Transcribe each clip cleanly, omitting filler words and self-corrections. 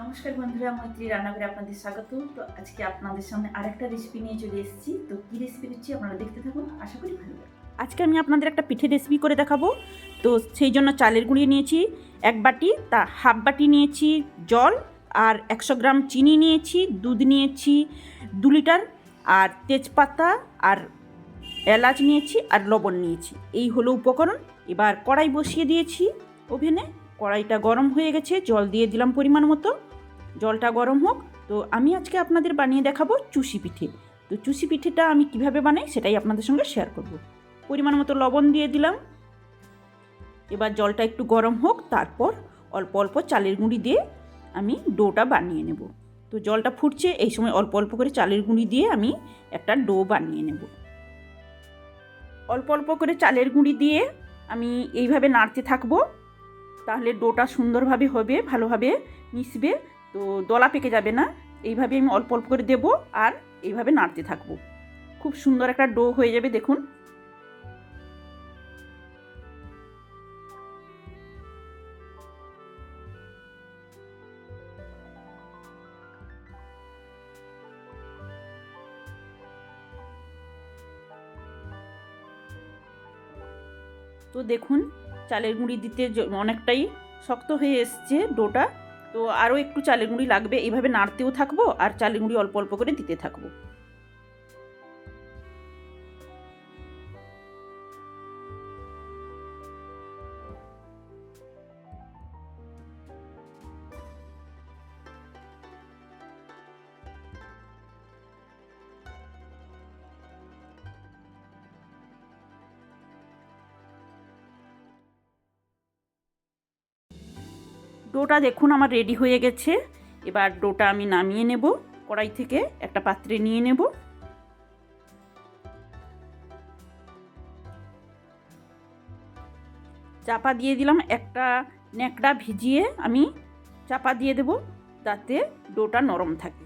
নমস্কার বন্ধুরা, মৈত্রী রান্নাঘরে আপনাদের স্বাগত। তো আজকে আপনাদের সামনে আরেকটা রেসিপি নিয়ে চলে এসেছি। তো কী রেসিপি দিচ্ছি আপনারা দেখতে থাকুন, আশা করি ভালো লাগবে। আজকে আমি আপনাদের একটা পিঠে রেসিপি করে দেখাবো। তো সেই জন্য চালের গুঁড়ি নিয়েছি 1 বাটি, তার হাফ বাটি নিয়েছি জল, আর 100 গ্রাম চিনি নিয়েছি, দুধ নিয়েছি 2 লিটার, আর তেজপাতা আর এলাচ নিয়েছি, আর লবণ নিয়েছি। এই হলো উপকরণ। এবার কড়াই বসিয়ে দিয়েছি ওভেনে। কড়াইটা গরম হয়ে গেছে, জল দিয়ে দিলাম পরিমাণ মতো। জলটা গরম হোক। তো আমি আজকে আপনাদের বানিয়ে দেখাবো চুষি পিঠে। তো চুষি পিঠেটা আমি কিভাবে বানাই সেটাই আপনাদের সঙ্গে শেয়ার করব। পরিমাণ মতো লবণ দিয়ে দিলাম। এবার জলটা একটু গরম হোক, তারপর অল্প অল্প চালের গুঁড়ি দিয়ে আমি ডোটা বানিয়ে নেব। তো জলটা ফুটছে, এই সময় অল্প অল্প করে চালের গুঁড়ি দিয়ে আমি একটা ডো বানিয়ে নেব। অল্প অল্প করে চালের গুঁড়ি দিয়ে আমি এইভাবে নাড়তে থাকবো, তাহলে ডোটা সুন্দরভাবে হবে, ভালোভাবে মিশবে। তো দলা পেকে যাবে না। এইভাবে আমি অল্প অল্প করে দেবো আর এইভাবে নাড়তে থাকবো। খুব সুন্দর একটা ডো হয়ে যাবে, দেখুন। তো দেখুন, চালের গুঁড়ি দিতে অনেকটাই শক্ত হয়ে এসছে ডোটা। তো আরও একটু চালের গুঁড়ি লাগবে। এইভাবে নাড়তেও থাকবো আর চালের গুঁড়ি অল্প অল্প করে দিতে থাকবো। ডোটা দেখুন আমার রেডি হয়ে গেছে। এবার ডোটা আমি নামিয়ে নেব, কড়াই থেকে একটা পাত্রে নিয়ে নেব। চাপা দিয়ে দিলাম, একটা ন্যাকড়া ভিজিয়ে আমি চাপা দিয়ে দেব, যাতে ডোটা নরম থাকে।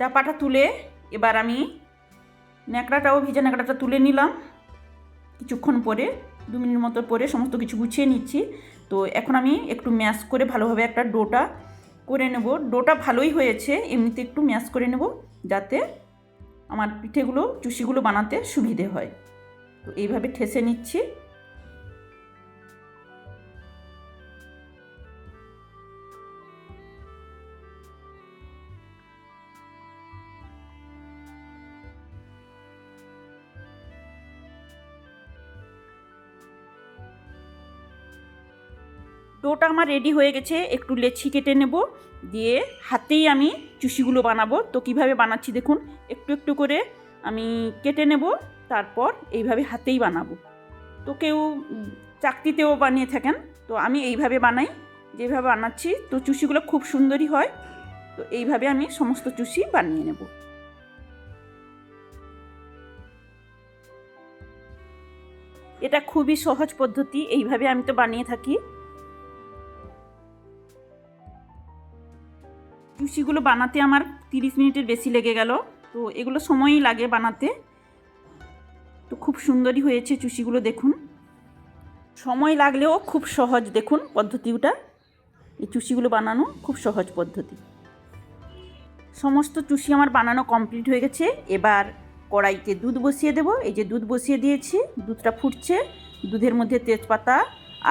চাপাটা তুলে এবার আমি ভিজা ন্যাকড়াটা তুলে নিলাম। কিছুক্ষণ পরে 2 মিনিট মতো পরে সমস্ত কিছু গুছিয়ে নিচ্ছি। তো এখন আমি একটু ম্যাশ করে ভালোভাবে একটা ডোটা করে নেব। ডোটা ভালোই হয়েছে, এমনিতে একটু ম্যাশ করে নেব, যাতে আমার পিঠেগুলো চুষিগুলো বানাতে সুবিধে হয়। তো এইভাবে ঠেসে নিচ্ছি। ডোটা আমার রেডি হয়ে গেছে। একটু লেচি কেটে নেব, দিয়ে হাতেই আমি চুষিগুলো বানাবো। তো কিভাবে বানাচ্ছি দেখুন, একটু একটু করে আমি কেটে নেব, তারপর এইভাবে হাতেই বানাবো। তো কেউ চাকতিতেও বানিয়ে থাকেন, তো আমি এইভাবে বানাই, যেভাবে বানাচ্ছি। তো চুষিগুলো খুব সুন্দরই হয়। তো এইভাবে আমি সমস্ত চুষি বানিয়ে নেব। এটা খুবই সহজ পদ্ধতি, এইভাবে আমি তো বানিয়ে থাকি। চুষিগুলো বানাতে আমার 30 মিনিটের বেশি লেগে গেল। তো এগুলো সময়ই লাগে বানাতে। তো খুব সুন্দরই হয়েছে চুষিগুলো, দেখুন। সময় লাগলেও খুব সহজ, দেখুন পদ্ধতিটা। এই চুষিগুলো বানানো খুব সহজ পদ্ধতি। সমস্ত চুষি আমার বানানো কমপ্লিট হয়ে গেছে। এবার কড়াইতে দুধ বসিয়ে দেব। এই যে দুধ বসিয়ে দিয়েছি, দুধটা ফুটছে। দুধের মধ্যে তেজপাতা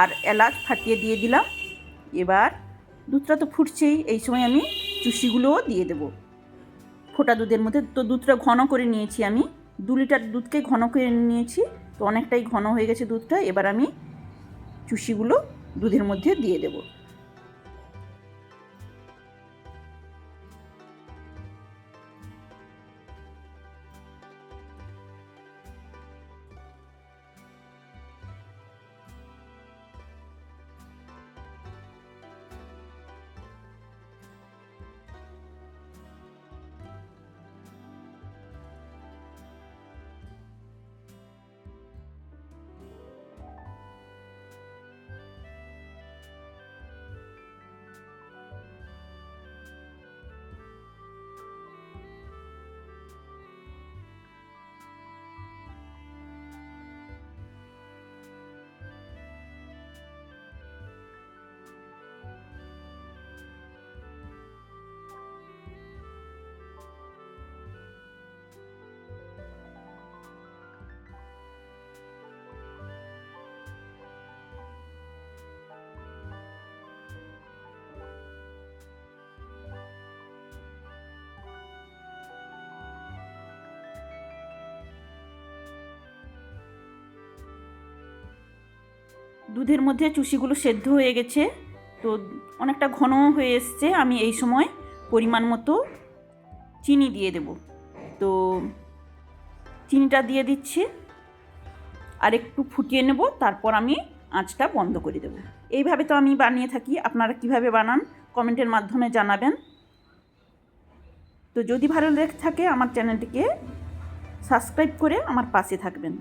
আর এলাচ ফাটিয়ে দিয়ে দিলাম। এবার দুধটা তো ফুটছেই, এই সময় আমি চুষিগুলোও দিয়ে দেব ফোটা দুধের মধ্যে। তো দুধটা ঘন করে নিয়েছি আমি, 2 লিটার দুধকে ঘন করে নিয়েছি। তো অনেকটাই ঘন হয়ে গেছে দুধটা। এবার আমি চুষিগুলো দুধের মধ্যে দিয়ে দেব। দুধের মধ্যে চুষিগুলো সেদ্ধ হয়ে গেছে, তো অনেকটা ঘন হয়ে এসছে। আমি এই সময় পরিমাণ মতো চিনি দিয়ে দেব। তো চিনিটা দিয়ে দিচ্ছি, আর একটু ফুটিয়ে নেব, তারপর আমি আঁচটা বন্ধ করে দেব। এইভাবে তো আমি বানিয়ে থাকি, আপনারা কিভাবে বানান কমেন্টের মাধ্যমে জানাবেন। তো যদি ভালো লেগে থাকে আমার চ্যানেলটিকে সাবস্ক্রাইব করে আমার পাশে থাকবেন।